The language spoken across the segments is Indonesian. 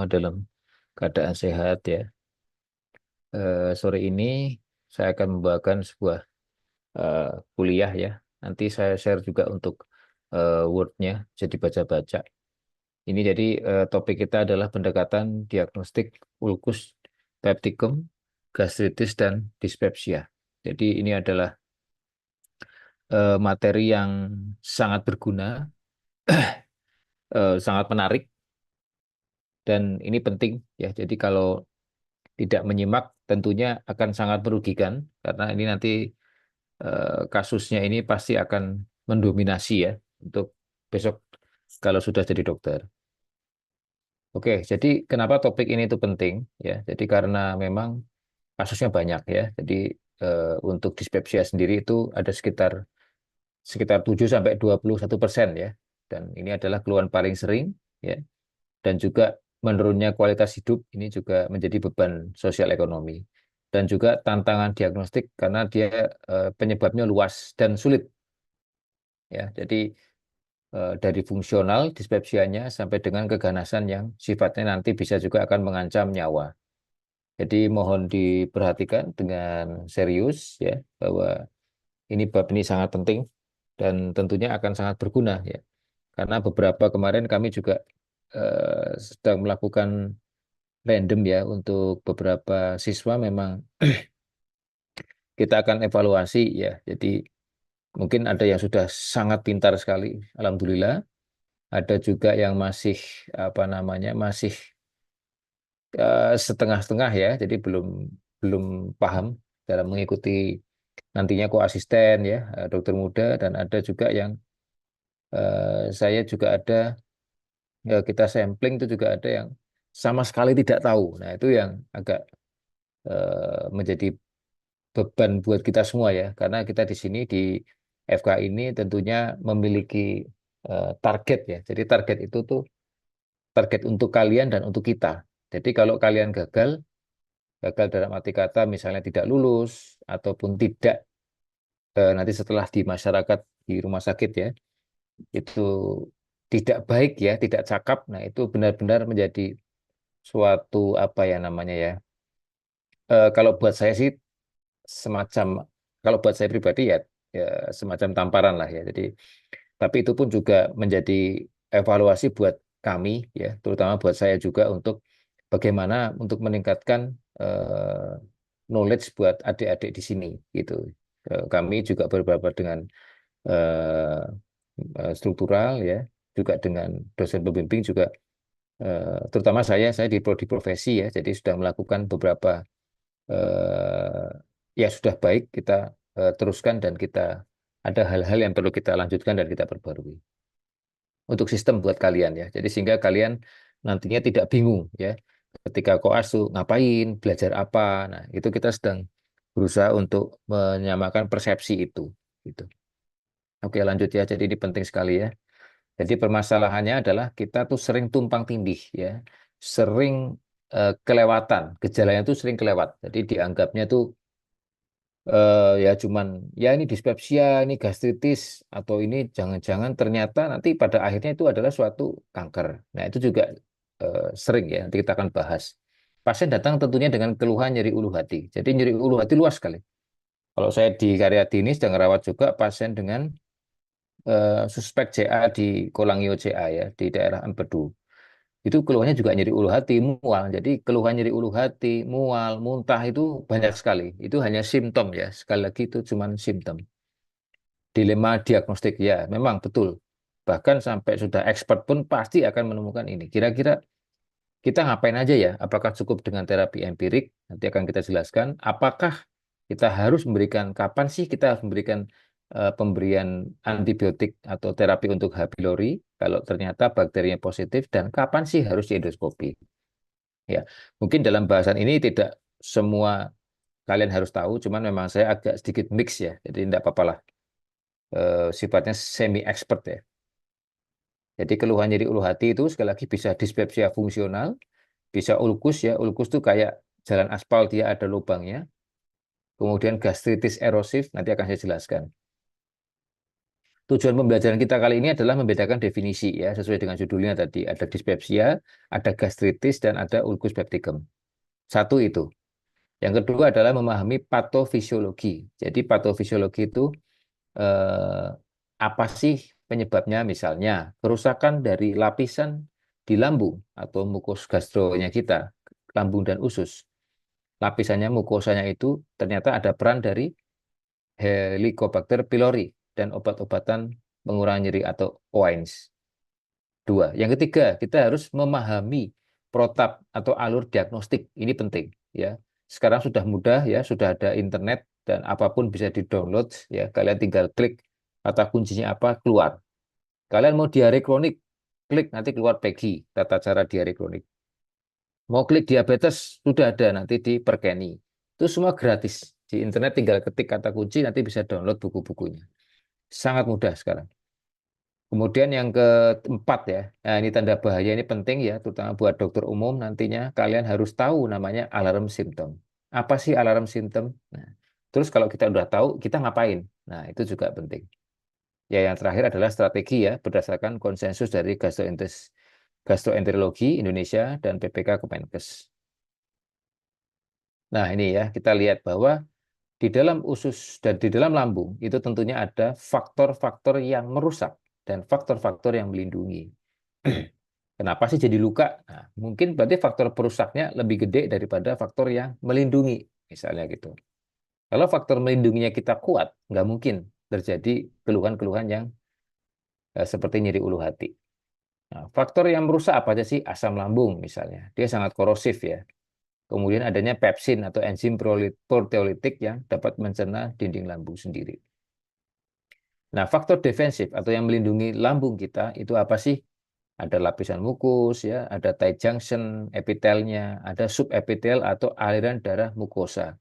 Dalam keadaan sehat ya. Sore ini saya akan membawakan sebuah eh, kuliah ya. Nanti saya share juga untuk Word-nya, jadi baca-baca. Ini jadi topik kita adalah pendekatan diagnostik ulkus peptikum, gastritis, dan dispepsia. Jadi ini adalah materi yang sangat berguna, sangat menarik, dan ini penting ya. Jadi kalau tidak menyimak tentunya akan sangat merugikan karena ini nanti kasusnya ini pasti akan mendominasi ya untuk besok kalau sudah jadi dokter. Oke, jadi kenapa topik ini itu penting ya? Jadi karena memang kasusnya banyak ya. Jadi untuk dispepsia sendiri itu ada sekitar sekitar 7 sampai 21% ya. Dan ini adalah keluhan paling sering ya. Dan juga menurunnya kualitas hidup ini juga menjadi beban sosial ekonomi. Dan juga tantangan diagnostik karena dia penyebabnya luas dan sulit ya. Jadi dari fungsional dispepsianya sampai dengan keganasan yang sifatnya nanti bisa juga akan mengancam nyawa. Jadi mohon diperhatikan dengan serius ya bahwa ini bab ini sangat penting dan tentunya akan sangat berguna ya. Karena beberapa kemarin kami juga sedang melakukan random ya untuk beberapa siswa memang kita akan evaluasi ya. Jadi mungkin ada yang sudah sangat pintar sekali, alhamdulillah. Ada juga yang masih apa namanya masih setengah-setengah ya, jadi belum belum paham dalam mengikuti nantinya koasisten ya, dokter muda dan ada juga yang saya juga ada kita sampling itu juga ada yang sama sekali tidak tahu. Nah, itu yang agak menjadi beban buat kita semua ya, karena kita di sini di FK ini tentunya memiliki target ya. Jadi target itu tuh target untuk kalian dan untuk kita. Jadi kalau kalian gagal dalam arti kata misalnya tidak lulus ataupun tidak nanti setelah di masyarakat di rumah sakit ya itu tidak baik ya, tidak cakap. Nah, itu benar-benar menjadi suatu apa ya namanya ya. Kalau buat saya sih semacam kalau buat saya pribadi ya, ya semacam tamparan lah ya. Jadi tapi itu pun juga menjadi evaluasi buat kami ya, terutama buat saya juga untuk bagaimana untuk meningkatkan eh, knowledge buat adik-adik di sini gitu. Kami juga beberapa dengan eh, struktural ya, juga dengan dosen pembimbing juga terutama saya di prodi profesi ya, jadi sudah melakukan beberapa eh, ya sudah baik kita teruskan dan kita ada hal-hal yang perlu kita lanjutkan dan kita perbarui untuk sistem buat kalian ya. Jadi sehingga kalian nantinya tidak bingung ya ketika koas tuh ngapain, belajar apa. Nah, itu kita sedang berusaha untuk menyamakan persepsi itu gitu. Oke, lanjut ya. Jadi ini penting sekali ya. Jadi permasalahannya adalah kita tuh sering tumpang tindih ya. Sering kelewatan, gejalanya tuh sering kelewat. Jadi dianggapnya tuh ya cuman ya ini dispepsia, ini gastritis atau ini jangan-jangan ternyata nanti pada akhirnya itu adalah suatu kanker. Nah, itu juga sering ya, nanti kita akan bahas. Pasien datang tentunya dengan keluhan nyeri ulu hati. Jadi nyeri ulu hati luas sekali. Kalau saya di Karyadini sedang merawat juga pasien dengan suspek CA di Kolangio CA ya, di daerah Empedu. Itu keluhannya juga nyeri ulu hati, mual. Jadi keluhan nyeri ulu hati, mual, muntah itu banyak sekali. Itu hanya simptom ya. Sekali lagi itu cuma simptom. Dilema diagnostik ya, memang betul. Bahkan sampai sudah expert pun pasti akan menemukan ini. Kira-kira kita ngapain aja ya? Apakah cukup dengan terapi empirik? Nanti akan kita jelaskan. Apakah kita harus memberikan, kapan sih kita harus memberikan pemberian antibiotik atau terapi untuk H. pylori kalau ternyata bakterinya positif dan kapan sih harus diendoskopi? Ya, mungkin dalam bahasan ini tidak semua kalian harus tahu, cuman memang saya agak sedikit mix ya, jadi tidak apa-apa lah. Sifatnya semi expert ya. Jadi keluhan nyeri ulu hati itu sekali lagi bisa dispepsia fungsional, bisa ulkus ya. Ulkus itu kayak jalan aspal dia ada lubangnya. Kemudian gastritis erosif nanti akan saya jelaskan. Tujuan pembelajaran kita kali ini adalah membedakan definisi ya, sesuai dengan judulnya tadi. Ada dispepsia, ada gastritis, dan ada ulcus pepticum. Satu itu. Yang kedua adalah memahami patofisiologi. Jadi patofisiologi itu eh, apa sih penyebabnya? Misalnya kerusakan dari lapisan di lambung atau mukus gastronya kita, lambung dan usus. Lapisannya, mukosanya itu ternyata ada peran dari Helicobacter pylori dan obat-obatan pengurangan nyeri atau OAINS. Dua. Yang ketiga, kita harus memahami protap atau alur diagnostik. Ini penting ya. Sekarang sudah mudah ya, sudah ada internet dan apapun bisa di-download ya. Kalian tinggal klik kata kuncinya apa, keluar. Kalian mau diare kronik, klik nanti keluar PEGI, tata cara diare kronik. Mau klik diabetes, sudah ada nanti di Perkeni. Itu semua gratis. Di internet tinggal ketik kata kunci, nanti bisa download buku-bukunya. Sangat mudah sekarang. Kemudian yang keempat ya, nah ini tanda bahaya, ini penting ya, terutama buat dokter umum nantinya kalian harus tahu namanya alarm simptom. Apa sih alarm simptom? Nah, terus kalau kita udah tahu, kita ngapain? Nah, itu juga penting. Ya, yang terakhir adalah strategi ya, berdasarkan konsensus dari Gastroenterologi Indonesia dan PPK Kemenkes. Nah, ini ya, kita lihat bahwa di dalam usus dan di dalam lambung itu tentunya ada faktor-faktor yang merusak dan faktor-faktor yang melindungi. Kenapa sih jadi luka? Nah, mungkin berarti faktor perusaknya lebih gede daripada faktor yang melindungi, misalnya gitu. Kalau faktor melindunginya kita kuat, nggak mungkin terjadi keluhan-keluhan yang seperti nyeri ulu hati. Nah, faktor yang merusak apa aja sih? Asam lambung misalnya, dia sangat korosif ya. Kemudian adanya pepsin atau enzim proteolitik yang dapat mencerna dinding lambung sendiri. Nah, faktor defensif atau yang melindungi lambung kita itu apa sih? Ada lapisan mukus ya, ada tight junction epitelnya, ada subepitel atau aliran darah mukosa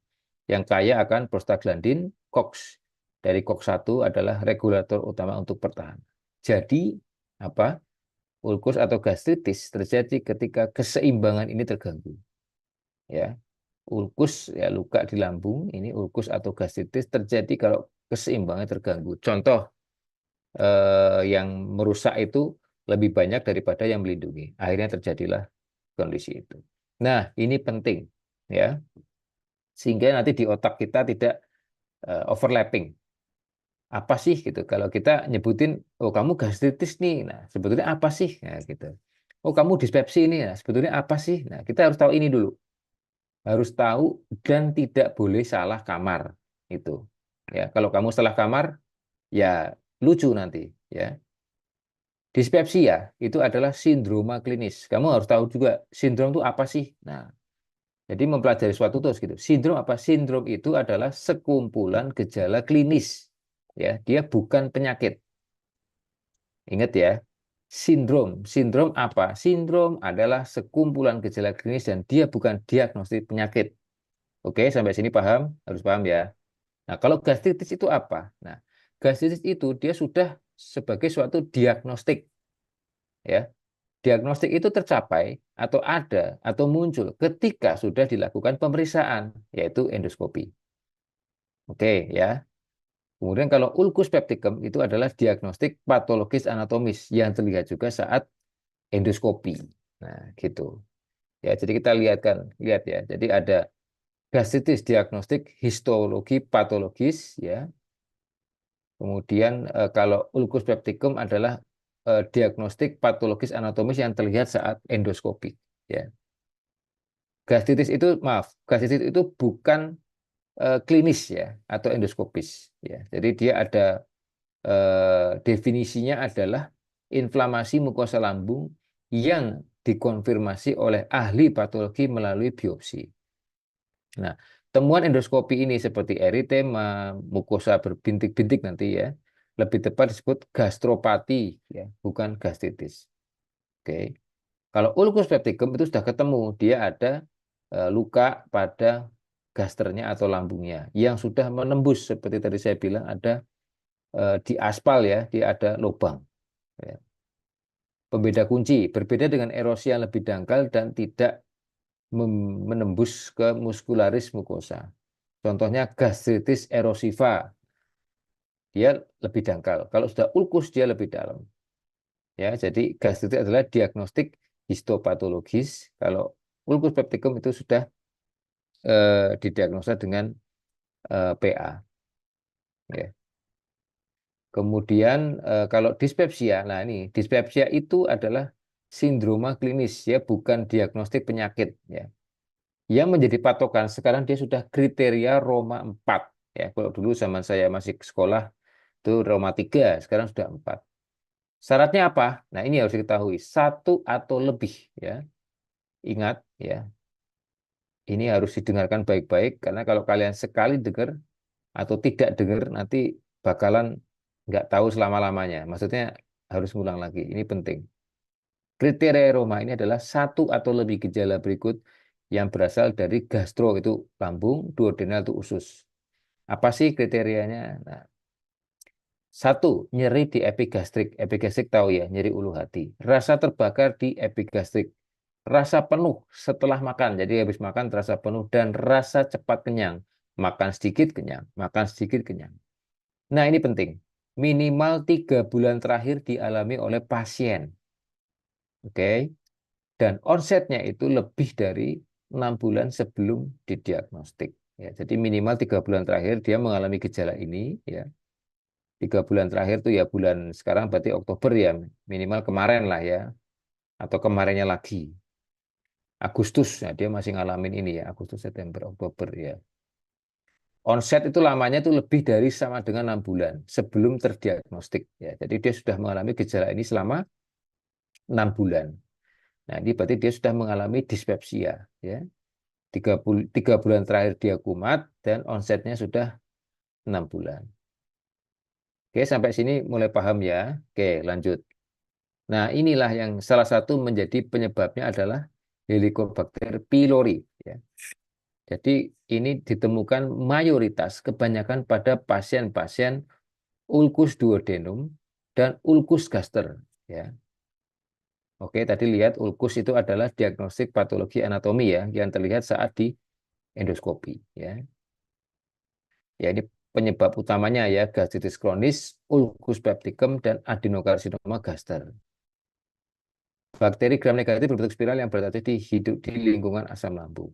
yang kaya akan prostaglandin COX. Dari COX-1 adalah regulator utama untuk pertahanan. Jadi, apa? Ulkus atau gastritis terjadi ketika keseimbangan ini terganggu. Ya, ulkus ya luka di lambung, ini ulkus atau gastritis terjadi kalau keseimbangan terganggu. Contoh yang merusak itu lebih banyak daripada yang melindungi. Akhirnya terjadilah kondisi itu. Nah, ini penting ya, sehingga nanti di otak kita tidak overlapping. Apa sih gitu? Kalau kita nyebutin, oh kamu gastritis nih, nah sebetulnya apa sih? Nah, gitu. Oh kamu dispepsi ini, nah sebetulnya apa sih? Nah kita harus tahu ini dulu. Harus tahu dan tidak boleh salah kamar itu. Ya, kalau kamu salah kamar, ya lucu nanti. Ya, dispepsia itu adalah sindroma klinis. Kamu harus tahu juga sindrom itu apa sih. Nah, jadi mempelajari suatu terus gitu. Sindrom apa? Sindrom itu adalah sekumpulan gejala klinis. Ya, dia bukan penyakit. Ingat ya, sindrom. Sindrom apa? Sindrom adalah sekumpulan gejala klinis dan dia bukan diagnostik penyakit. Oke, sampai sini paham? Harus paham ya. Nah, kalau gastritis itu apa? Nah, gastritis itu dia sudah sebagai suatu diagnostik. Ya, diagnostik itu tercapai atau ada atau muncul ketika sudah dilakukan pemeriksaan, yaitu endoskopi. Oke, ya. Kemudian kalau ulcus pepticum itu adalah diagnostik patologis anatomis yang terlihat juga saat endoskopi. Nah, gitu. Ya, jadi kita lihat ya. Jadi ada gastritis diagnostik histologi patologis ya. Kemudian kalau ulcus pepticum adalah diagnostik patologis anatomis yang terlihat saat endoskopi. Ya. Gastritis itu bukan klinis ya atau endoskopis. Ya. Jadi dia ada definisinya adalah inflamasi mukosa lambung yang dikonfirmasi oleh ahli patologi melalui biopsi. Nah, temuan endoskopi ini seperti eritema, mukosa berbintik-bintik nanti ya, lebih tepat disebut gastropati ya, bukan gastritis. Oke. Kalau ulcus pepticum itu sudah ketemu, dia ada luka pada gasternya atau lambungnya yang sudah menembus seperti tadi saya bilang ada di aspal ya, dia ada lubang. Ya. Pembeda kunci berbeda dengan erosi yang lebih dangkal dan tidak menembus ke muskularis mukosa. Contohnya gastritis erosiva. dia lebih dangkal. Kalau sudah ulkus dia lebih dalam. Ya, jadi gastritis adalah diagnostik histopatologis. Kalau ulkus peptikum itu sudah didiagnosa dengan PA. Ya. Kemudian kalau dispepsia, nah ini dispepsia itu adalah sindroma klinis ya, bukan diagnostik penyakit ya. Yang menjadi patokan sekarang dia sudah kriteria Roma 4 ya. Kalau dulu zaman saya masih sekolah itu Roma 3, sekarang sudah 4. Syaratnya apa? Nah, ini harus diketahui, satu atau lebih ya. Ingat ya, ini harus didengarkan baik-baik karena kalau kalian sekali dengar atau tidak dengar nanti bakalan nggak tahu selama-lamanya. Maksudnya harus ngulang lagi. Ini penting. Kriteria Roma ini adalah satu atau lebih gejala berikut yang berasal dari gastro itu lambung, duodenal itu usus. Apa sih kriterianya? Nah, satu, nyeri di epigastrik. Epigastrik tahu ya, nyeri ulu hati. Rasa terbakar di epigastrik. Rasa penuh setelah makan. Jadi habis makan terasa penuh dan rasa cepat kenyang. Makan sedikit kenyang, makan sedikit kenyang. Nah, ini penting. Minimal 3 bulan terakhir dialami oleh pasien. Oke. Dan onsetnya itu lebih dari 6 bulan sebelum didiagnostik. Ya, jadi minimal 3 bulan terakhir dia mengalami gejala ini. Ya, 3 bulan terakhir tuh ya bulan sekarang berarti Oktober ya, minimal kemarin lah ya, atau kemarinnya lagi. Agustus, ya, dia masih ngalamin ini ya, Agustus, September, Oktober ya. Onset itu lamanya itu lebih dari sama dengan 6 bulan sebelum terdiagnostik. Ya, jadi dia sudah mengalami gejala ini selama 6 bulan. Nah, ini berarti dia sudah mengalami dispepsia. Ya. 3 bulan terakhir dia kumat dan onsetnya sudah 6 bulan. Oke, sampai sini mulai paham ya. Oke, lanjut. Nah, inilah yang salah satu menjadi penyebabnya adalah Helicobacter pylori. Ya. Jadi ini ditemukan mayoritas kebanyakan pada pasien-pasien ulkus duodenum dan ulkus gaster. Ya. Oke, tadi lihat ulkus itu adalah diagnostik patologi anatomi ya yang terlihat saat di endoskopi. Ya. Ya, ini penyebab utamanya ya gastritis kronis, ulkus pepticum, dan adenokarsinoma gaster. Bakteri gram negatif berbentuk spiral yang berada di hidup di lingkungan asam lambung.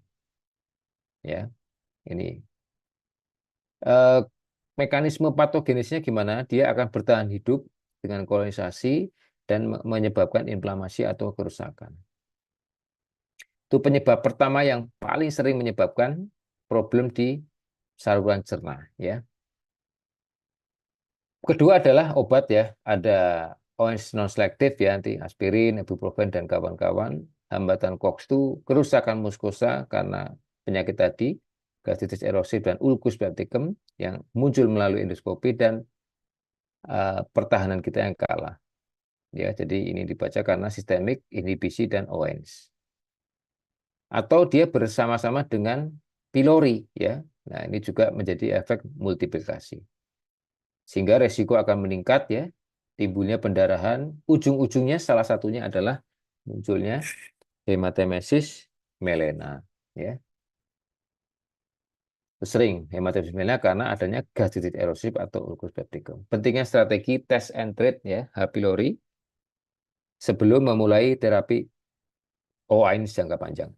Ya, ini eh, mekanisme patogenisnya gimana? Dia akan bertahan hidup dengan kolonisasi dan menyebabkan inflamasi atau kerusakan. Itu penyebab pertama yang paling sering menyebabkan problem di saluran cerna. Ya. Kedua adalah obat ya, ada OS non-selektif ya, anti aspirin, ibuprofen dan kawan-kawan. Hambatan COX itu kerusakan muskosa karena penyakit tadi, gastritis erosif dan ulkus pepticum yang muncul melalui endoskopi dan pertahanan kita yang kalah. Ya, jadi ini dibaca karena sistemik, inhibisi dan ONS. Atau dia bersama-sama dengan pylori ya. Nah, ini juga menjadi efek multiplikasi. Sehingga resiko akan meningkat ya, timbulnya pendarahan, ujung-ujungnya salah satunya adalah munculnya hematemesis melena ya. Sering hematemesis melena karena adanya gastritis erosif atau ulkus pepticum. Pentingnya strategi test and treat ya, H. pylori sebelum memulai terapi OAINS jangka panjang.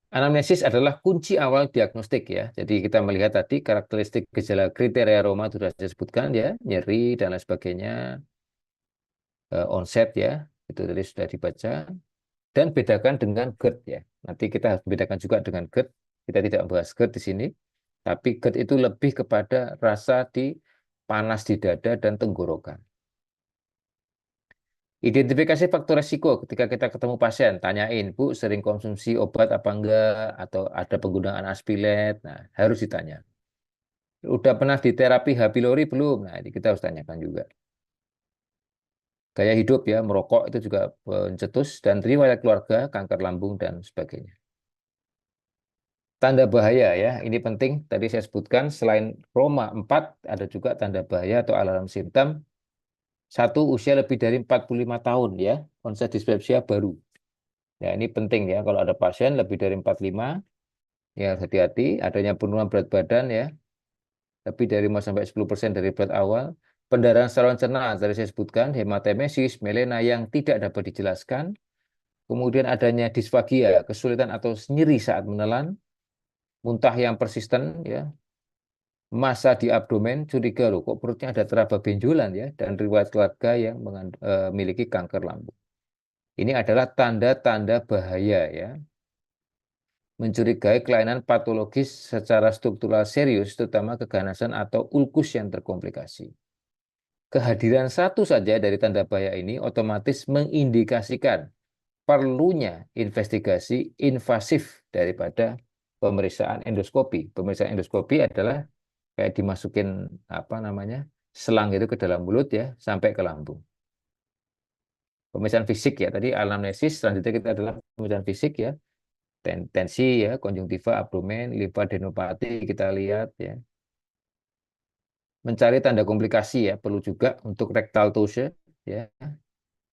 Anamnesis adalah kunci awal diagnostik ya. Jadi kita melihat tadi karakteristik gejala kriteria Roma sudah saya sebutkan ya, nyeri dan lain sebagainya, onset ya, itu tadi sudah dibaca. Dan bedakan dengan GERD ya. Nanti kita harus bedakan juga dengan GERD. Kita tidak membahas GERD di sini, tapi GERD itu lebih kepada rasa di panas di dada dan tenggorokan. Identifikasi faktor resiko ketika kita ketemu pasien, tanyain, Bu, sering konsumsi obat apa enggak, atau ada penggunaan aspilet, nah harus ditanya. Udah pernah di terapi H. pylori belum? Nah, ini kita harus tanyakan juga. Gaya hidup ya, merokok itu juga pencetus, dan riwayat keluarga, kanker lambung, dan sebagainya. Tanda bahaya ya, ini penting. Tadi saya sebutkan, selain Roma 4, ada juga tanda bahaya atau alarm simptom. Satu, usia lebih dari 45 tahun ya, onset dispepsia baru. Ya, ini penting ya, kalau ada pasien lebih dari 45, ya hati-hati, adanya penurunan berat badan ya, lebih dari 5 sampai 10% dari berat awal. Pendarahan saluran cerna tadi saya sebutkan, hematemesis, melena yang tidak dapat dijelaskan. Kemudian adanya disfagia, kesulitan atau nyeri saat menelan, muntah yang persisten, ya, massa di abdomen, curiga loh, kok perutnya ada teraba benjolan ya, dan riwayat keluarga yang memiliki kanker lambung. Ini adalah tanda-tanda bahaya ya. Mencurigai kelainan patologis secara struktural serius, terutama keganasan atau ulkus yang terkomplikasi. Kehadiran satu saja dari tanda bahaya ini otomatis mengindikasikan perlunya investigasi invasif daripada pemeriksaan endoskopi. Pemeriksaan endoskopi adalah kayak dimasukin apa namanya selang itu ke dalam mulut ya sampai ke lambung. Pemeriksaan fisik ya tadi anamnesis, selanjutnya kita adalah pemeriksaan fisik ya, tensi ya, konjungtiva, abdomen, limfadenopati kita lihat ya. Mencari tanda komplikasi ya, perlu juga untuk rectal touche ya.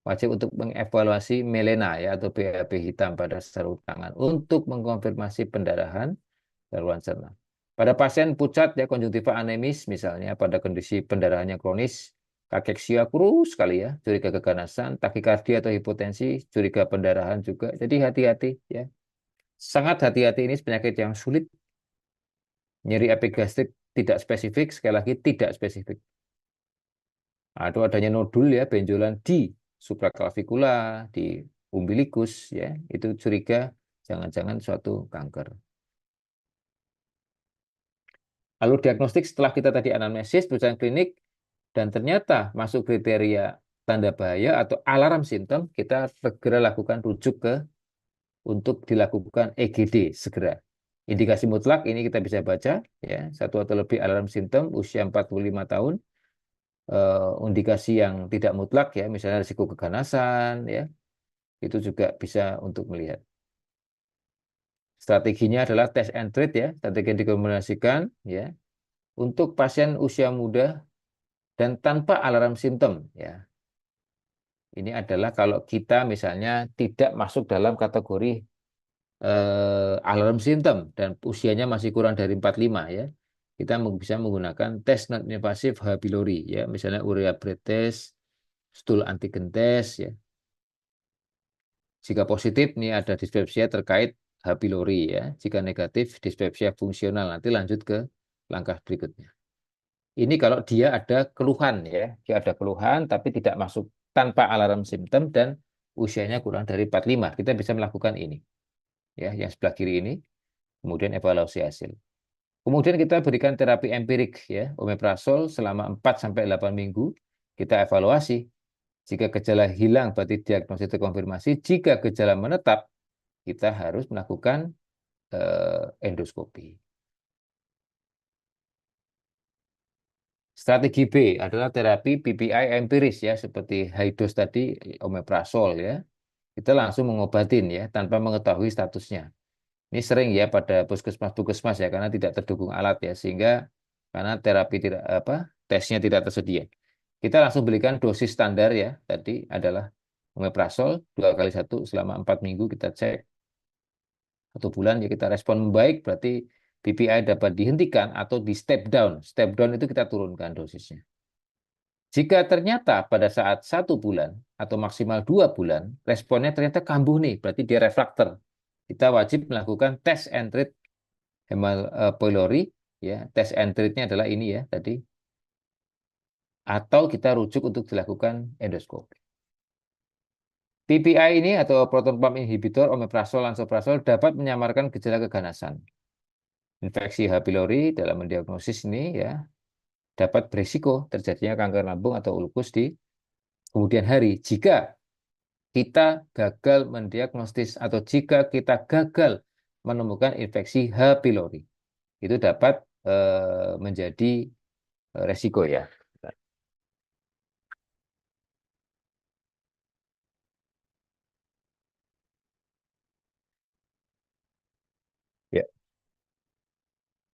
Wajib untuk mengevaluasi melena ya atau BAB hitam pada sarung tangan untuk mengkonfirmasi pendarahan saluran cerna. Pada pasien pucat ya konjungtiva anemis misalnya pada kondisi pendarahannya kronis, kakeksia kurus sekali ya, curiga keganasan, takikardia atau hipotensi, curiga pendarahan juga. Jadi hati-hati ya. Sangat hati-hati, ini penyakit yang sulit. Nyeri epigastrik tidak spesifik, sekali lagi tidak spesifik. Atau adanya nodul ya, benjolan di supraklavikula, di umbilikus ya, itu curiga jangan-jangan suatu kanker. Lalu diagnostik setelah kita tadi anamnesis, pemeriksaan klinik, dan ternyata masuk kriteria tanda bahaya atau alarm simptom, kita segera lakukan rujuk ke untuk dilakukan EGD segera. Indikasi mutlak ini kita bisa baca ya, satu atau lebih alarm simptom usia 45 tahun. Indikasi yang tidak mutlak ya, misalnya risiko keganasan ya, itu juga bisa untuk melihat. Strateginya adalah test and treat ya, strategi yang dikombinasikan ya untuk pasien usia muda dan tanpa alarm simptom ya. Ini adalah kalau kita misalnya tidak masuk dalam kategori alarm simptom dan usianya masih kurang dari 45 ya. Kita bisa menggunakan tes non invasif H. pylori ya, misalnya urea breath test, stool antigen test ya. Jika positif ini ada dispepsia terkait H. pylori ya. Jika negatif dispepsia fungsional. Nanti lanjut ke langkah berikutnya. Ini kalau dia ada keluhan ya, dia ada keluhan tapi tidak masuk tanpa alarm simptom dan usianya kurang dari 45, kita bisa melakukan ini. Ya, yang sebelah kiri ini, kemudian evaluasi hasil. Kemudian kita berikan terapi empirik ya, omeprazol selama 4 sampai 8 minggu. Kita evaluasi. Jika gejala hilang berarti diagnosis terkonfirmasi. Jika gejala menetap, kita harus melakukan endoskopi. Strategi B adalah terapi PPI empiris ya, seperti high dose tadi omeprazol ya. Kita langsung mengobatin ya tanpa mengetahui statusnya. Ini sering ya pada puskesmas-puskesmas ya karena tidak terdukung alat ya, sehingga karena terapi tidak tesnya tidak tersedia. Kita langsung berikan dosis standar ya, tadi adalah omeprazol 2 kali 1 selama 4 minggu, kita cek 1 bulan ya kita respon membaik berarti PPI dapat dihentikan atau di step down. Step down itu kita turunkan dosisnya. Jika ternyata pada saat 1 bulan atau maksimal 2 bulan responnya ternyata kambuh nih, berarti dia refraktor. Kita wajib melakukan tes and treat pylori ya. Tes and treatnya adalah ini ya tadi. Atau kita rujuk untuk dilakukan endoskopi. PPI ini atau proton pump inhibitor, omeprazol, lansoprazol dapat menyamarkan gejala keganasan. Infeksi H. pylori dalam mendiagnosis ini ya dapat berisiko terjadinya kanker lambung atau ulkus di kemudian hari jika kita gagal mendiagnosis atau jika kita gagal menemukan infeksi H. pylori. Itu dapat menjadi resiko ya. Ya.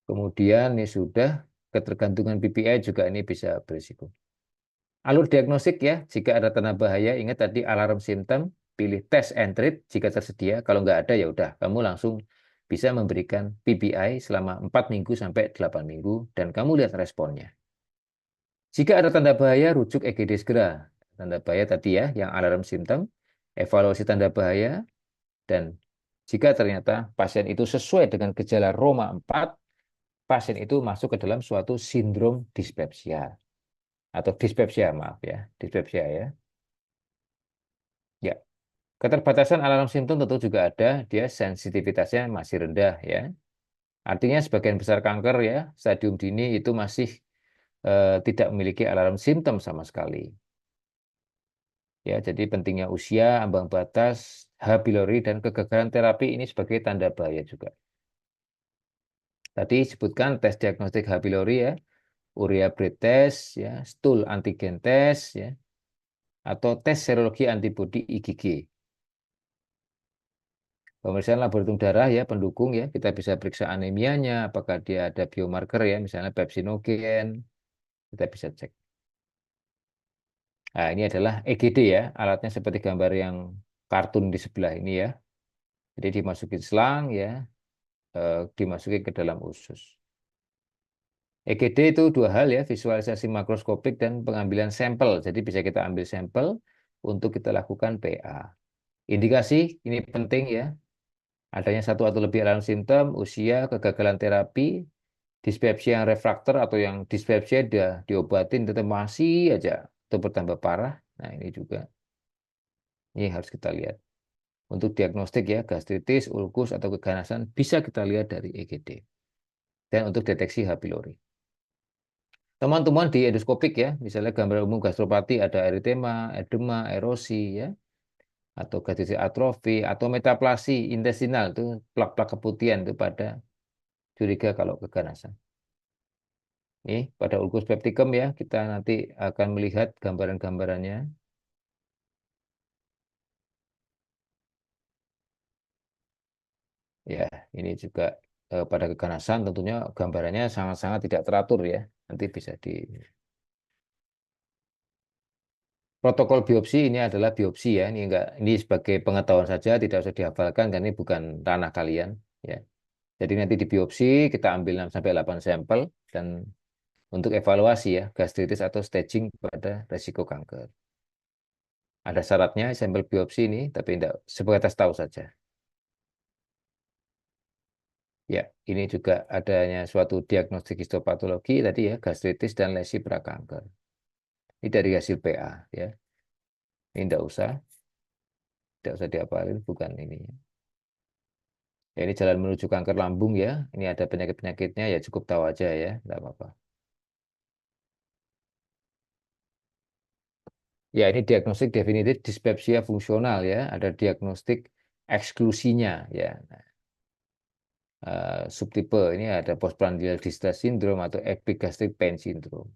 Kemudian ini sudah ketergantungan PPI juga ini bisa berisiko. Alur diagnostik ya, jika ada tanda bahaya, ingat tadi alarm simptom, pilih test and treat jika tersedia. Kalau nggak ada ya udah, kamu langsung bisa memberikan PPI selama 4 minggu sampai 8 minggu dan kamu lihat responnya. Jika ada tanda bahaya, rujuk EGD segera. Tanda bahaya tadi ya, yang alarm simptom, evaluasi tanda bahaya, dan jika ternyata pasien itu sesuai dengan gejala Roma 4, pasien itu masuk ke dalam suatu sindrom dispepsia. Atau dispepsia, maaf ya, dispepsia ya. Ya, keterbatasan alarm simptom tentu juga ada, dia sensitivitasnya masih rendah ya. Artinya sebagian besar kanker ya, stadium dini itu masih tidak memiliki alarm simptom sama sekali. Ya, jadi pentingnya usia, ambang batas, H. pylori, dan kegagalan terapi ini sebagai tanda bahaya juga. Tadi sebutkan tes diagnostik H. pylori ya, urea breath test, ya, stool antigen test, ya, atau tes serologi antibodi IgG. Pemeriksaan laboratorium darah ya pendukung ya, kita bisa periksa anemianya, apakah dia ada biomarker ya, misalnya pepsinogen, kita bisa cek. Nah, ini adalah EGD ya, alatnya seperti gambar yang kartun di sebelah ini ya. Jadi dimasukin selang ya, dimasukin ke dalam usus. EGD itu dua hal ya, visualisasi makroskopik dan pengambilan sampel. Jadi bisa kita ambil sampel untuk kita lakukan PA. Indikasi ini penting ya, adanya satu atau lebih alarm simptom, usia, kegagalan terapi, dispepsia yang refraktor atau yang dispepsia dia diobatin tetap masih aja atau bertambah parah. Nah ini juga, ini harus kita lihat. Untuk diagnostik ya, gastritis, ulkus, atau keganasan bisa kita lihat dari EGD. Dan untuk deteksi H. pylori. Teman-teman di endoskopik ya, misalnya gambar umum gastropati ada eritema, edema, erosi ya, atau gastritis atrofi, atau metaplasi intestinal itu plak-plak keputihan itu pada curiga kalau keganasan. Ini pada ulkus peptikum ya, kita nanti akan melihat gambaran-gambarannya. Ya, ini juga pada keganasan tentunya gambarannya sangat-sangat tidak teratur ya. Nanti bisa di protokol biopsi ini adalah biopsi ya. Ini enggak, ini sebagai pengetahuan saja, tidak usah dihafalkan karena ini bukan ranah kalian ya. Jadi nanti di biopsi kita ambil 6 sampai 8 sampel dan untuk evaluasi ya gastritis atau staging pada resiko kanker. Ada syaratnya sampel biopsi ini, tapi tidak sebatas tahu saja. Ya, ini juga adanya suatu diagnostik histopatologi tadi ya, gastritis dan lesi prakanker. Ini dari hasil PA ya. Ini tidak usah diapalin, bukan ini. Ya, ini jalan menuju kanker lambung ya. Ini ada penyakit-penyakitnya ya cukup tahu aja ya, tidak apa-apa. Ya, ini diagnostik definitif dispepsia fungsional ya. Ada diagnostik eksklusinya ya. Subtipe ini ada postprandial distress syndrome atau epigastric pain syndrome.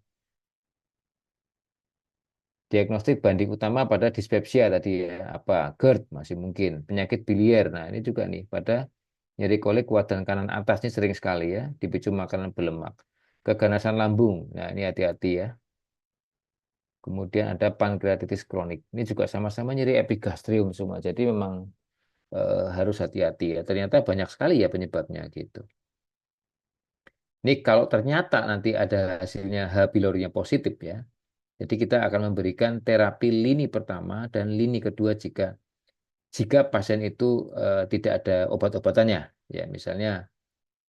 Diagnostik banding utama pada dispepsia tadi ya, apa GERD masih mungkin, penyakit biliar. Nah, ini juga nih pada nyeri kolik kuadran kanan atas ini sering sekali ya, dipicu makanan berlemak. Keganasan lambung. Nah, ini hati-hati ya. Kemudian ada pankreatitis kronik. Ini juga sama-sama nyeri epigastrium semua. Jadi memang harus hati-hati ya. Ternyata banyak sekali ya penyebabnya gitu. Ini kalau ternyata nanti ada hasilnya H. pylorinya positif ya. Jadi kita akan memberikan terapi lini pertama dan lini kedua jika pasien itu tidak ada obat-obatannya. Ya, misalnya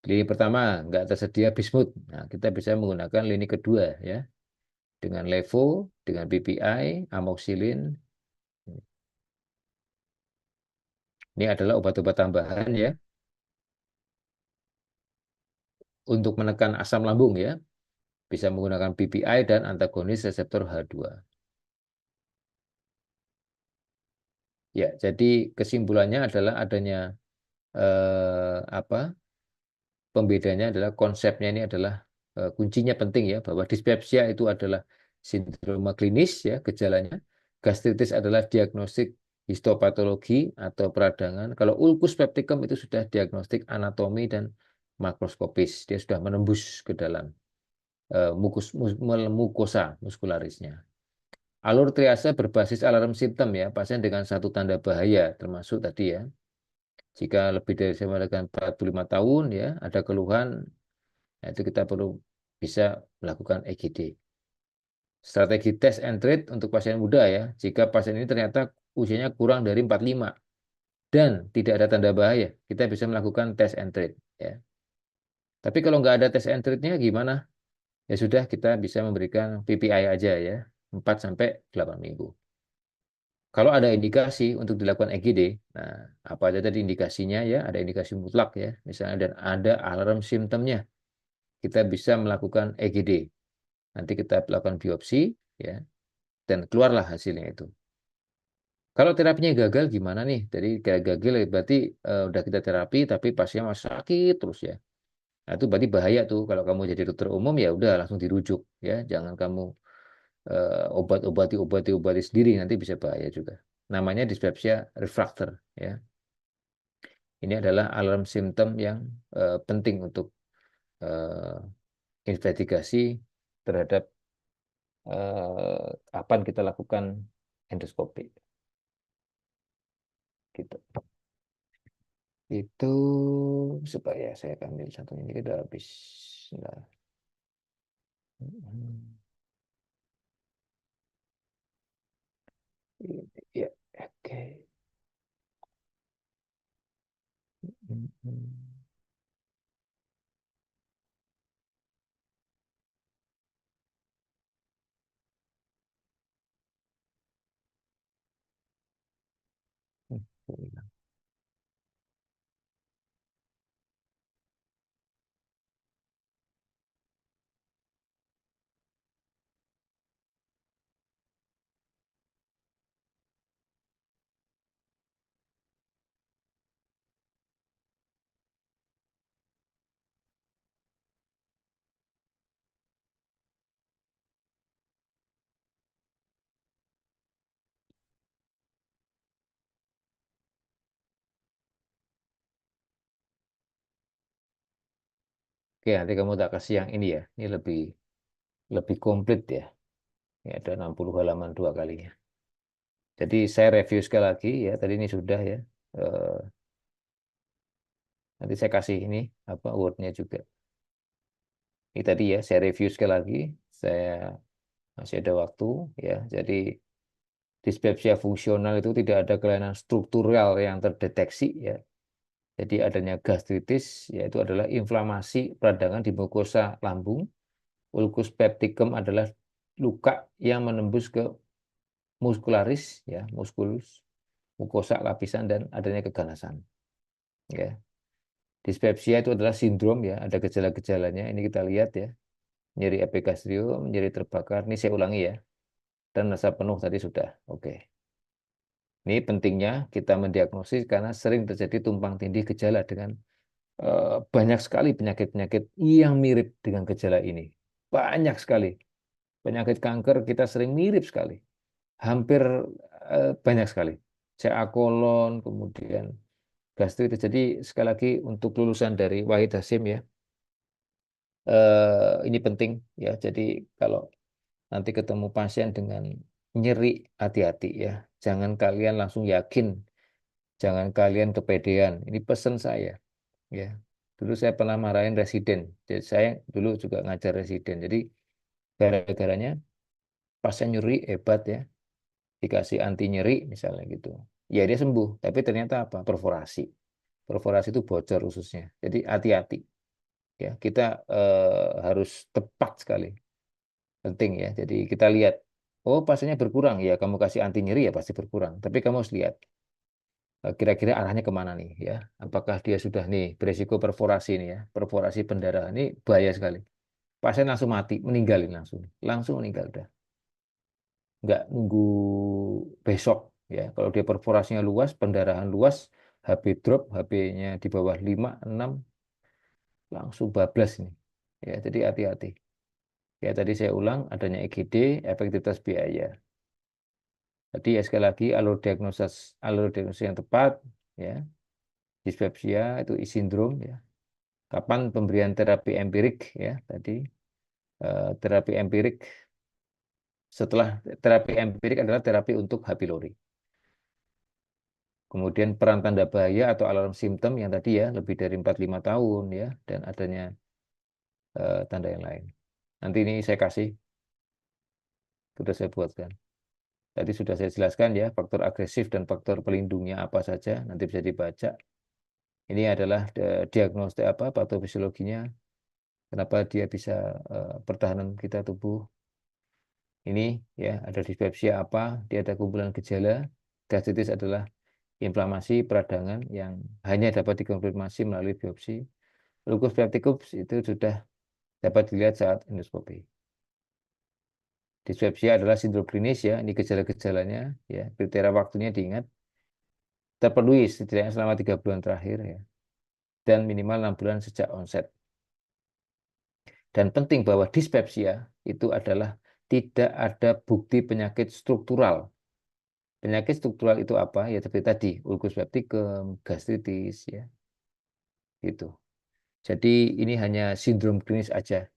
lini pertama nggak tersedia bismut. Nah, kita bisa menggunakan lini kedua ya dengan levo, dengan PPI, amoxicillin. Ini adalah obat-obat tambahan ya untuk menekan asam lambung ya. Bisa menggunakan PPI dan antagonis reseptor H2. Ya, jadi kesimpulannya adalah adanya apa? Pembedanya adalah konsepnya ini adalah kuncinya penting ya bahwa dispepsia itu adalah sindroma klinis ya gejalanya. Gastritis adalah diagnostik histopatologi atau peradangan. Kalau ulkus peptikum itu sudah diagnostik anatomi dan makroskopis. Dia sudah menembus ke dalam mukosa muskularisnya. Alur triase berbasis alarm simptom ya, pasien dengan satu tanda bahaya termasuk tadi ya. Jika lebih dari sama dengan 45 tahun ya, ada keluhan, nah itu kita perlu bisa melakukan EGD. Strategi test and treat untuk pasien muda ya. Jika pasien ini ternyata usianya kurang dari 45 dan tidak ada tanda bahaya, kita bisa melakukan test and treat ya. Tapi kalau nggak ada test and treatnya gimana? Ya sudah, kita bisa memberikan PPI aja ya, 4 sampai 8 minggu. Kalau ada indikasi untuk dilakukan EGD, nah apa aja tadi indikasinya ya, ada indikasi mutlak ya, misalnya dan ada alarm simptomnya, kita bisa melakukan EGD. Nanti kita lakukan biopsi ya, dan keluarlah hasilnya itu. Kalau terapinya gagal gimana nih? Jadi kayak gagal berarti udah kita terapi tapi pasiennya masih sakit terus ya. Nah, itu berarti bahaya tuh kalau kamu jadi dokter umum ya udah langsung dirujuk ya. Jangan kamu obati sendiri nanti bisa bahaya juga. Namanya dispepsia refractor ya. Ini adalah alarm simptom yang penting untuk eh, investigasi terhadap kapan kita lakukan endoskopi gitu. Itu supaya saya ambil satu ini udah habis. Nah, ya, oke. Oke, nanti kamu tak kasih yang ini ya. Ini lebih lebih komplit ya. Ini ada 60 halaman dua kalinya. Jadi saya review sekali lagi ya. Tadi ini sudah ya. Eh, nanti saya kasih ini apa wordnya juga. Ini tadi ya saya review sekali lagi. Saya masih ada waktu ya. Jadi dispepsia fungsional itu tidak ada kelainan struktural yang terdeteksi ya. Jadi adanya gastritis yaitu adalah inflamasi peradangan di mukosa lambung. Ulcus pepticum adalah luka yang menembus ke muskularis ya, muskulus, mukosa lapisan dan adanya keganasan ya. Dispepsia itu adalah sindrom ya, ada gejala-gejalanya. Ini kita lihat ya. Nyeri epigastrium, nyeri terbakar. Ini saya ulangi ya. Dan rasa penuh tadi sudah. Oke. Ini pentingnya kita mendiagnosis karena sering terjadi tumpang tindih gejala dengan banyak sekali penyakit-penyakit yang mirip dengan gejala ini. Banyak sekali. Penyakit kanker kita sering mirip sekali. Hampir banyak sekali. CA kolon, kemudian gastritis. Jadi sekali lagi untuk lulusan dari Wahid Hasim ya, ini penting ya. Jadi kalau nanti ketemu pasien dengan nyeri, hati-hati ya. Jangan kalian langsung yakin, jangan kalian kepedean. Ini pesan saya ya. Dulu saya pernah marahin residen. Jadi saya dulu juga ngajar residen. Jadi gara-garanya pasien nyeri hebat ya, dikasih anti nyeri misalnya gitu. Ya dia sembuh, tapi ternyata apa? Perforasi. Perforasi itu bocor ususnya. Jadi hati-hati ya. Kita harus tepat sekali. Penting ya. Jadi kita lihat, oh pasiennya berkurang ya, kamu kasih anti nyeri ya pasti berkurang. Tapi kamu harus lihat kira-kira arahnya kemana nih ya. Apakah dia sudah nih beresiko perforasi nih ya. Perforasi pendarahan ini bahaya sekali. Pasien langsung mati, meninggalin langsung. Langsung meninggal udah. Nggak nunggu besok ya. Kalau dia perforasinya luas, pendarahan luas, HB drop, HB-nya di bawah 5 6 langsung bablas ini. Ya, jadi hati-hati. Ya, tadi saya ulang adanya EGD, efektivitas biaya. Jadi ya sekali lagi alur diagnosis yang tepat ya. Dispepsia itu sindrom ya. Kapan pemberian terapi empirik ya tadi terapi empirik setelah terapi empirik adalah terapi untuk H. pylori. Kemudian peran tanda bahaya atau alarm simptom yang tadi ya lebih dari 45 tahun ya, dan adanya tanda yang lain. Nanti ini saya kasih, sudah saya buatkan. Tadi sudah saya jelaskan ya, faktor agresif dan faktor pelindungnya apa saja, nanti bisa dibaca. Ini adalah diagnosis apa, patofisiologinya, kenapa dia bisa pertahanan kita tubuh. Ini ya, ada dispepsia apa, dia ada kumpulan gejala. Gastritis adalah inflamasi peradangan yang hanya dapat dikonfirmasi melalui biopsi. Lupus pepticus itu sudah dapat dilihat saat endoskopi. Dispepsia adalah sindrom klinis ya, ini gejala-gejalanya ya, kriteria waktunya diingat, terpenuhi setidaknya selama 3 bulan terakhir ya, dan minimal 6 bulan sejak onset. Dan penting bahwa dispepsia itu adalah tidak ada bukti penyakit struktural. Penyakit struktural itu apa? Ya seperti tadi, ulcus pepticum, gastritis ya, itu. Jadi ini hanya sindrom klinis aja.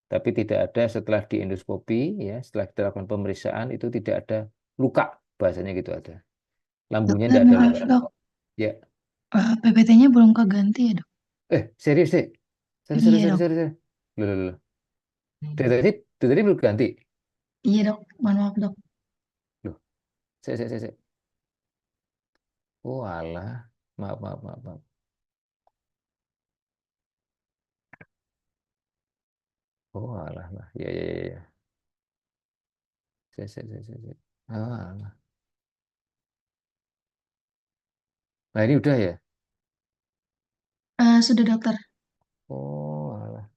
Tapi tidak ada setelah di endoskopi ya, setelah kita lakukan pemeriksaan itu tidak ada luka, bahasanya gitu ada. Lambungnya Dokter, tidak ada maaf luka. dok, Ya, PPT-nya belum keganti ya dok? serius deh. Sorry, sorry, Iya sorry, dok, sorry, sorry. Loh, loh, loh. Dari tadi belum ganti. iya dok, mohon maaf dok. Loh, saya. Oh, alah. Maaf, maaf, maaf, maaf. Oh, alah, lah. Ya, ya, ya, ya. Saya. Oh, alah. Nah, ini udah ya? Sudah dokter. Oh, alah.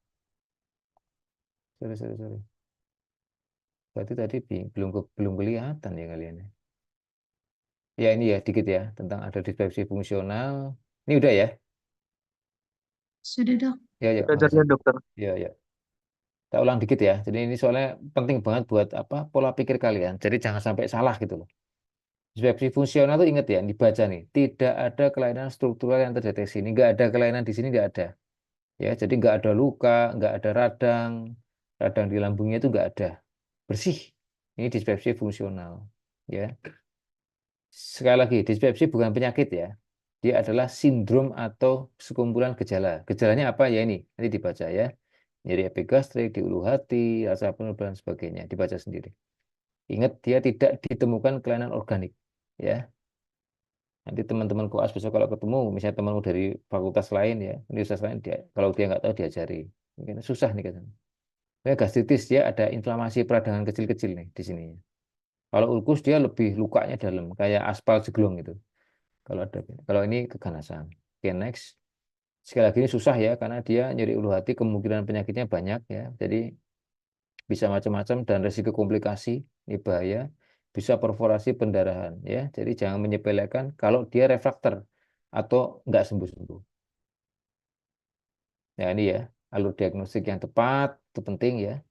Sorry. Berarti tadi belum kelihatan ya kalian ya. Ya, ini ya, dikit ya. Tentang ada dispepsi fungsional. Ini udah ya? Sudah dok. Ya, ya, Belajarnya makasih. dokter. Ya, ya. Tak ulang dikit ya. Jadi ini soalnya penting banget buat apa pola pikir kalian. Jadi jangan sampai salah gitu loh. Dispepsi fungsional itu ingat ya, dibaca nih. Tidak ada kelainan struktural yang terdeteksi. Ini nggak ada kelainan di sini nggak ada. Ya, jadi nggak ada luka, nggak ada radang di lambungnya itu nggak ada. Bersih. Ini dispepsi fungsional. Ya, sekali lagi, dispepsi bukan penyakit ya. Dia adalah sindrom atau sekumpulan gejala. Gejalanya apa ya ini? Nanti dibaca ya. Nyeri epigastrik, di ulu hati, rasa penuh dan sebagainya. Dibaca sendiri. Ingat, dia tidak ditemukan kelainan organik. Ya, nanti teman-teman koas besok kalau ketemu, misalnya temanmu dari fakultas lain ya, universitas lain, dia, kalau dia nggak tahu diajari. Mungkin susah nih kan. Ya, gastritis dia ada inflamasi peradangan kecil-kecil nih di sini. Kalau ulkus dia lebih lukanya dalam, kayak aspal jeglong gitu. Kalau ada, kalau ini keganasan. Oke, next. Sekali lagi ini susah ya, karena dia nyeri ulu hati, kemungkinan penyakitnya banyak ya. Jadi bisa macam-macam dan risiko komplikasi, ini bahaya. Bisa perforasi pendarahan ya. Jadi jangan menyepelekan kalau dia refraktor atau nggak sembuh-sembuh. Nah ini ya, alur diagnostik yang tepat itu penting ya.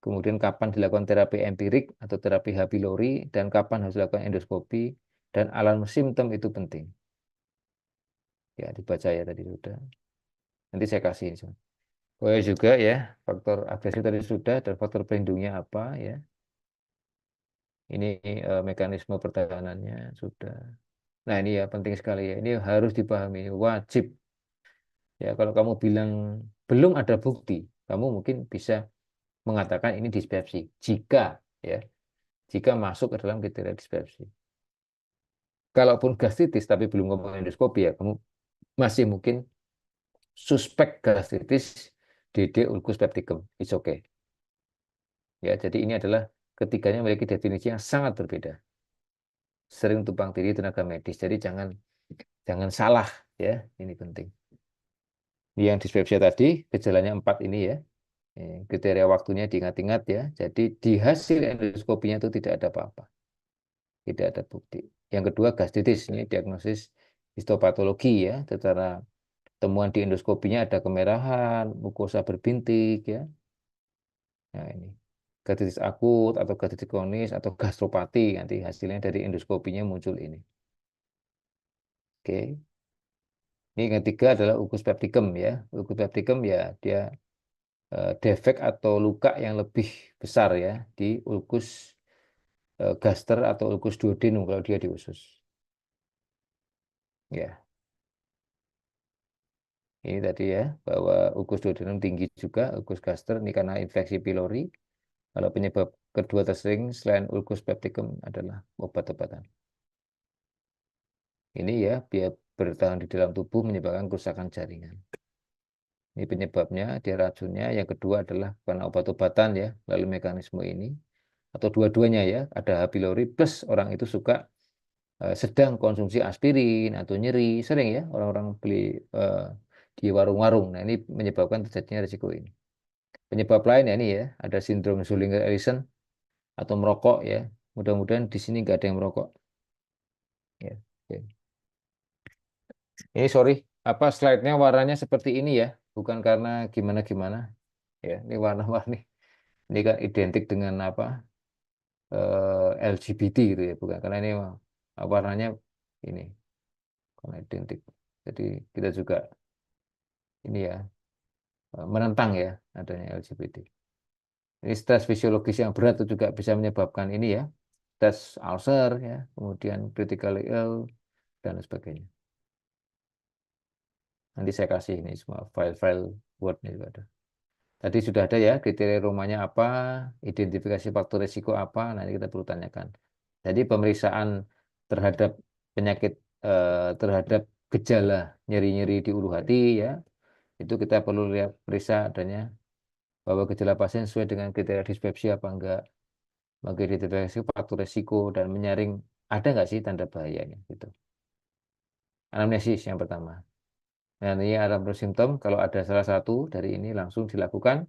Kemudian kapan dilakukan terapi empirik atau terapi H. pylori dan kapan harus dilakukan endoskopi dan alarm simptom itu penting. Ya dibaca ya tadi sudah. Nanti saya kasih ini. Oh ya juga ya, faktor agresi tadi sudah dan faktor pelindungnya apa ya. Ini mekanisme pertahanannya sudah. Nah ini ya penting sekali ya. Ini harus dipahami, wajib. Ya kalau kamu bilang belum ada bukti, kamu mungkin bisa mengatakan ini dispepsi. Ya, jika masuk ke dalam kriteria dispepsi. Kalaupun gastritis tapi belum ngomong endoskopi ya, kamu masih mungkin suspek gastritis DD ulcus pepticum. It's okay. Ya, jadi ini adalah ketiganya memiliki definisi yang sangat berbeda. Sering tumpang tindih tenaga medis. Jadi jangan jangan salah ya, ini penting. Yang dispepsia tadi gejalanya 4 ini ya. Kriteria waktunya diingat-ingat ya. Jadi di hasil endoskopinya itu tidak ada apa-apa. Tidak ada bukti. Yang kedua gastritis, ini diagnosis histopatologi ya. Secara temuan di endoskopinya ada kemerahan, mukosa berbintik ya. Nah ini gastritis akut atau gastritis kronis atau gastropati nanti hasilnya dari endoskopinya muncul ini. Oke. Ini yang ketiga adalah ulcus pepticum ya. Ulcus pepticum ya dia defek atau luka yang lebih besar ya di ulcus gaster atau ulcus duodenum kalau dia di usus. Ya, ini tadi ya, bahwa ukus duodenum tinggi juga, ukus gaster ini karena infeksi pylori. Kalau penyebab kedua tersering selain ulcus pepticum adalah obat-obatan. Ini ya, biar bertahan di dalam tubuh menyebabkan kerusakan jaringan. Ini penyebabnya, dia racunnya. Yang kedua adalah karena obat-obatan ya, lalu mekanisme ini. Atau dua-duanya ya, ada H. pylori plus orang itu suka sedang konsumsi aspirin atau nyeri. Sering ya orang-orang beli eh, di warung-warung. Nah ini menyebabkan terjadinya risiko ini. Penyebab lain ya ini ya, ada sindrom Zollinger-Ellison atau merokok ya. Mudah-mudahan di sini nggak ada yang merokok. Ya. Oke. Ini sorry, apa slide-nya warnanya seperti ini ya, bukan karena gimana-gimana. Ya, ini warna-warni. Ini kan identik dengan apa LGBT gitu ya, bukan karena ini warnanya ini karena identik. Jadi kita juga ini ya menentang ya adanya LGBT. Ini stres fisiologis yang berat itu juga bisa menyebabkan ini ya, stres ulcer ya, kemudian critically ill dan sebagainya. Nanti saya kasih ini semua file-file Word-nya juga ada. Tadi sudah ada ya kriteria rumahnya apa, identifikasi faktor risiko apa, nanti kita perlu tanyakan. Jadi pemeriksaan terhadap penyakit terhadap gejala nyeri-nyeri di ulu hati ya, itu kita perlu lihat periksa adanya bahwa gejala pasien sesuai dengan kriteria dispepsia apa enggak, bagi identifikasi faktor risiko dan menyaring ada nggak sih tanda bahayanya gitu. Anamnesis yang pertama. Nah, ini ada simptom kalau ada salah satu dari ini langsung dilakukan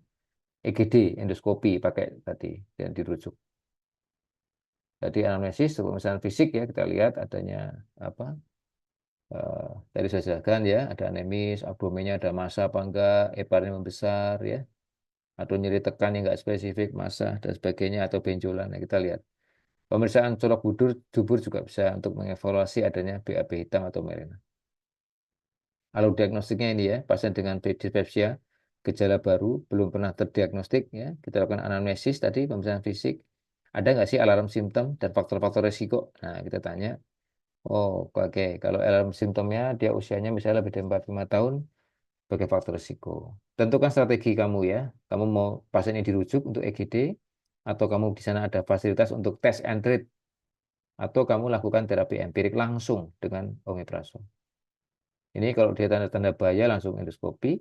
EGD, endoskopi pakai tadi dan dirujuk. Jadi anamnesis, pemeriksaan fisik ya kita lihat adanya apa? Tadi saya jelaskan ya, ada anemis, abdomennya ada massa apa enggak, heparnya membesar ya, atau nyeri tekan yang enggak spesifik, massa dan sebagainya atau benjolan. Nah, kita lihat. Pemeriksaan colok dubur juga bisa untuk mengevaluasi adanya BAB hitam atau melena. Kalau diagnostiknya ini ya, pasien dengan dispepsia, gejala baru, belum pernah terdiagnostik ya, kita lakukan anamnesis tadi, pemeriksaan fisik, ada nggak sih alarm simptom dan faktor-faktor resiko? Nah, kita tanya, oh oke, kalau alarm simptomnya dia usianya misalnya lebih dari 45 tahun, sebagai faktor resiko. Tentukan strategi kamu ya, kamu mau pasien ini dirujuk untuk EGD, atau kamu di sana ada fasilitas untuk test and treat, atau kamu lakukan terapi empirik langsung dengan omeprazol. Ini kalau dia tanda-tanda bahaya langsung endoskopi.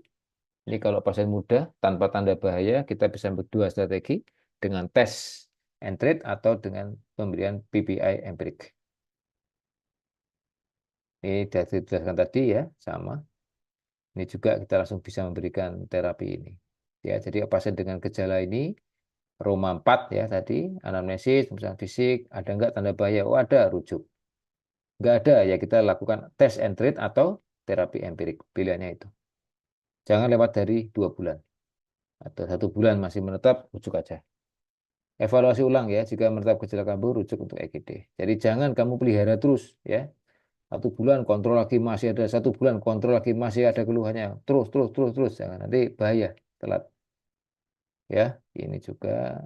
Ini kalau pasien muda tanpa tanda bahaya, kita bisa berdua strategi dengan tes and treat atau dengan pemberian PPI empirik. Ini sudah dijelaskan tadi ya, sama. Ini juga kita langsung bisa memberikan terapi ini. Ya, jadi pasien dengan gejala ini, Roma 4 ya tadi, anamnesis, pemeriksaan fisik, ada enggak tanda bahaya? Oh ada, rujuk. Enggak ada, ya kita lakukan tes and treat atau terapi empirik. Pilihannya itu. Jangan lewat dari 2 bulan. Atau 1 bulan masih menetap, rujuk aja. Evaluasi ulang ya, jika menetap gejala kambuh, rujuk untuk EGD. Jadi jangan kamu pelihara terus ya. 1 bulan kontrol lagi masih ada, 1 bulan kontrol lagi masih ada keluhannya. Terus, terus, terus, terus. Jangan, nanti bahaya, telat. Ya, ini juga,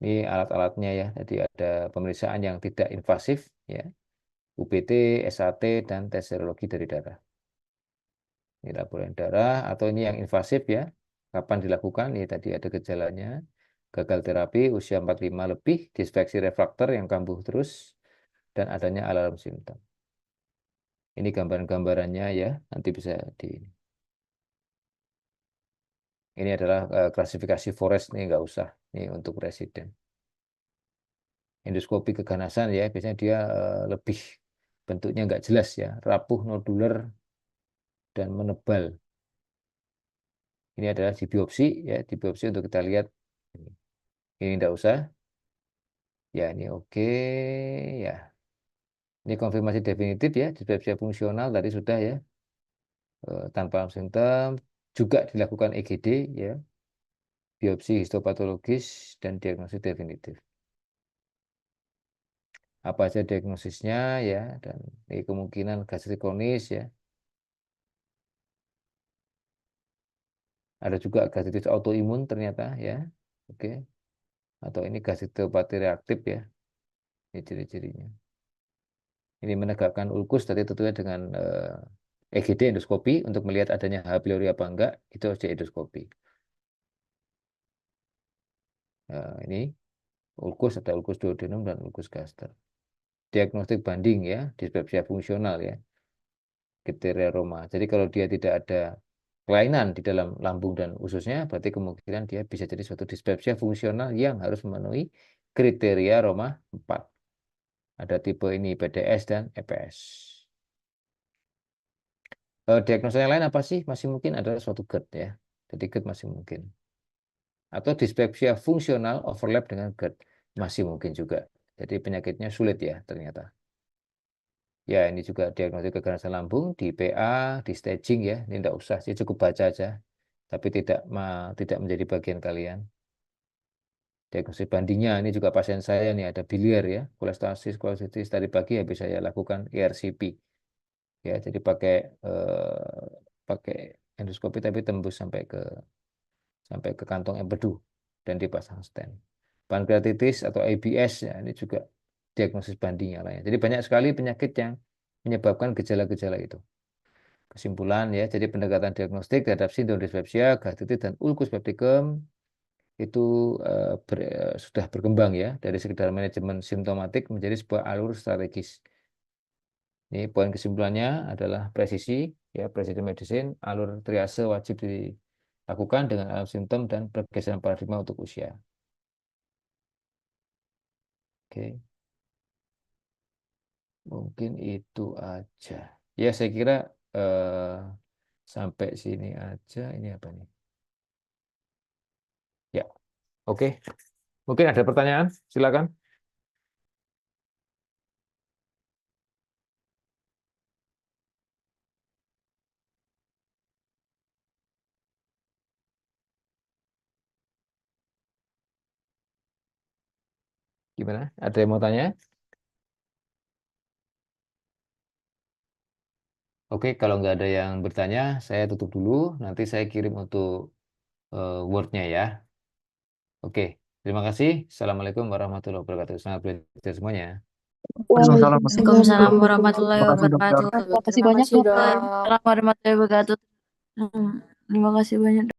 ini alat-alatnya ya. Jadi ada pemeriksaan yang tidak invasif ya. UPT, SAT, dan tes serologi dari darah. Ini laporan darah atau ini yang invasif ya. Kapan dilakukan? Ini tadi ada gejalanya. Gagal terapi usia 45 lebih, disfeksi refraktor yang kambuh terus, dan adanya alarm simptom. Ini gambaran-gambarannya ya, nanti bisa di. Ini adalah klasifikasi Forest, nih nggak usah. Ini untuk residen. Endoskopi keganasan ya, biasanya dia lebih bentuknya nggak jelas ya, rapuh, nodular, dan menebal. Ini adalah di biopsi ya, di biopsi untuk kita lihat. Ini tidak usah. Ya ini oke ya. Ini konfirmasi definitif ya, dispepsia fungsional tadi sudah ya, tanpa simptom, juga dilakukan EGD ya, biopsi histopatologis dan diagnosis definitif. Apa saja diagnosisnya ya, dan ini kemungkinan gastrit kronis ya. Ada juga gastritis autoimun ternyata ya. Oke. Atau ini gastritopati reaktif ya. Ini ciri-cirinya. Ini menegakkan ulkus tadi tentunya dengan EGD endoskopi untuk melihat adanya H. pylori apa enggak, itu harus di endoskopi. Nah, ini ulkus, ada ulkus duodenum dan ulkus gaster. Diagnostik banding ya, dispepsia fungsional ya, kriteria Roma. Jadi kalau dia tidak ada kelainan di dalam lambung dan ususnya, berarti kemungkinan dia bisa jadi suatu dispepsia fungsional yang harus memenuhi kriteria Roma 4. Ada tipe ini PDS dan EPS. Diagnosa yang lain apa sih? Masih mungkin adalah suatu GERD ya. Jadi GERD masih mungkin. Atau dispepsia fungsional overlap dengan GERD. Masih mungkin juga. Jadi penyakitnya sulit ya ternyata. Ya ini juga diagnosis keganasan lambung di PA, di staging ya. Ini tidak usah sih, cukup baca aja. Tapi tidak menjadi bagian kalian. Diagnosis bandingnya ini juga pasien saya nih ada biliar ya, kolestasis tadi pagi habis saya lakukan ERCP. Ya, jadi pakai endoskopi tapi tembus sampai ke kantong empedu dan dipasang stent. Pankreatitis atau ABS ya ini juga diagnosis bandingnya lainnya. Jadi banyak sekali penyakit yang menyebabkan gejala-gejala itu. Kesimpulan ya, jadi pendekatan diagnostik terhadap sindrom dispepsia, gastritis dan ulkus peptikum itu sudah berkembang ya dari sekedar manajemen simptomatik menjadi sebuah alur strategis. Ini poin kesimpulannya adalah presisi ya, precision medicine, alur triase wajib dilakukan dengan alam simptom dan pergeseran paradigma untuk usia. Oke, mungkin itu aja. Ya, saya kira sampai sini aja. Ini apa nih? Ya, oke. Mungkin ada pertanyaan? Silakan. Gimana? Ada yang mau tanya? Oke, kalau nggak ada yang bertanya, saya tutup dulu. Nanti saya kirim untuk Word-nya ya. Oke, terima kasih. Assalamualaikum warahmatullahi wabarakatuh. Selamat belajar semuanya. Waalaikumsalam. Waalaikumsalam warahmatullahi Terima kasih dokter. wabarakatuh. Terima kasih Terima banyak, kasih, dokter. Assalamualaikum warahmatullahi wabarakatuh. Terima kasih banyak.